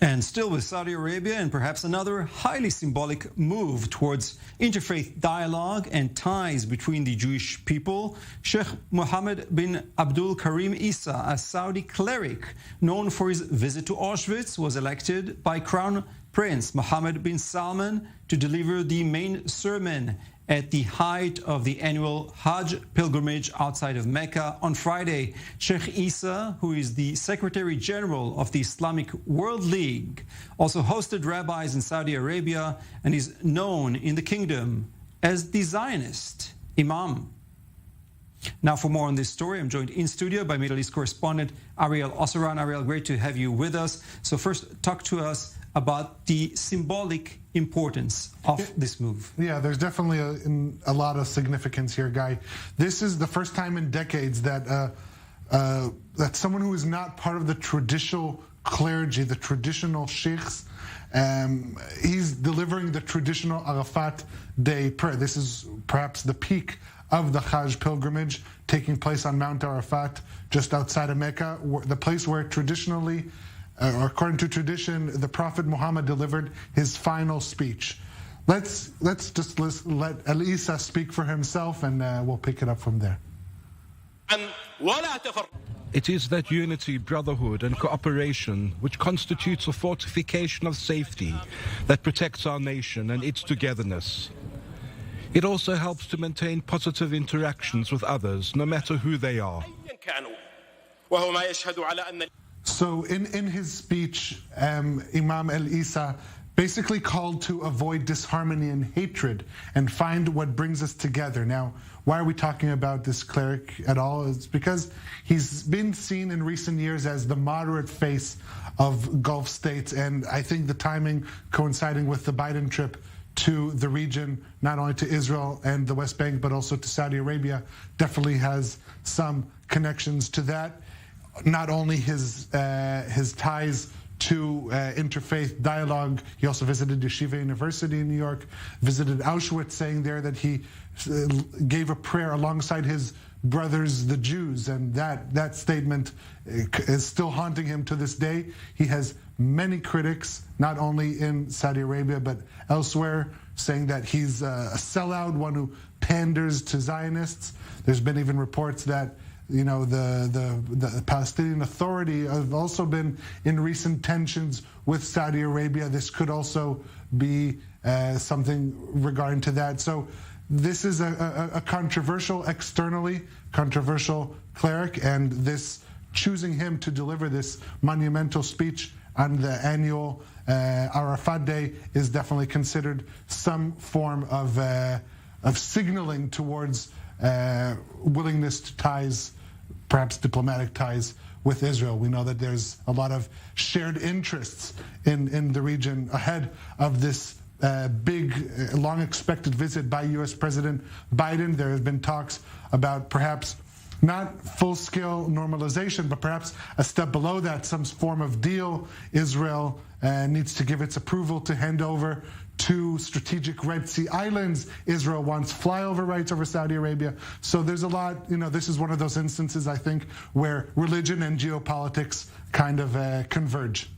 And still with Saudi Arabia and perhaps another highly symbolic move towards interfaith dialogue and ties between the Jewish people, Sheikh Mohammed bin Abdul Karim Isa, a Saudi cleric known for his visit to Auschwitz, was elected by Crown Prince Mohammed bin Salman to deliver the main sermon at the height of the annual Hajj pilgrimage outside of Mecca on Friday. Sheikh Isa, who is the Secretary General of the Islamic World League, also hosted rabbis in Saudi Arabia and is known in the kingdom as the Zionist Imam. Now, for more on this story, I'm joined in studio by Middle East correspondent Ariel Osseran. Ariel, great to have you with us. So first, talk to us about the symbolic importance of this move. Yeah, there's definitely a lot of significance here, Guy. This is the first time in decades that that someone who is not part of the traditional clergy, the traditional sheikhs, he's delivering the traditional Arafat Day prayer. This is perhaps the peak of the Hajj pilgrimage taking place on Mount Arafat, just outside of Mecca, the place where traditionally, or according to tradition, the Prophet Muhammad delivered his final speech. Let's just let Isa speak for himself, and we'll pick it up from there. It is that unity, brotherhood and cooperation which constitutes a fortification of safety that protects our nation and its togetherness. It also helps to maintain positive interactions with others, no matter who they are. So in his speech, Imam El-Isa basically called to avoid disharmony and hatred and find what brings us together. Now, why are we talking about this cleric at all? It's because he's been seen in recent years as the moderate face of Gulf states, and I think the timing coinciding with the Biden trip to the region, not only to Israel and the West Bank, but also to Saudi Arabia, definitely has some connections to that. Not only his ties to interfaith dialogue, he also visited Yeshiva University in New York, visited Auschwitz, saying there that he gave a prayer alongside his brothers, the Jews, and that statement is still haunting him to this day. He has many critics, not only in Saudi Arabia, but elsewhere, saying that he's a sellout, one who panders to Zionists. There's been even reports that the Palestinian Authority have also been in recent tensions with Saudi Arabia. This could also be something regarding to that. So this is a controversial, externally controversial cleric, and this choosing him to deliver this monumental speech on the annual Arafat Day is definitely considered some form of signaling towards willingness to ties, perhaps diplomatic ties, with Israel. We know that there's a lot of shared interests in the region ahead of this big, long-expected visit by U.S. President Biden. There have been talks about perhaps not full-scale normalization, but perhaps a step below that, some form of deal. Israel needs to give its approval to hand over 2 strategic Red Sea islands. Israel wants flyover rights over Saudi Arabia. So there's a lot, this is one of those instances, I think, where religion and geopolitics kind of converge.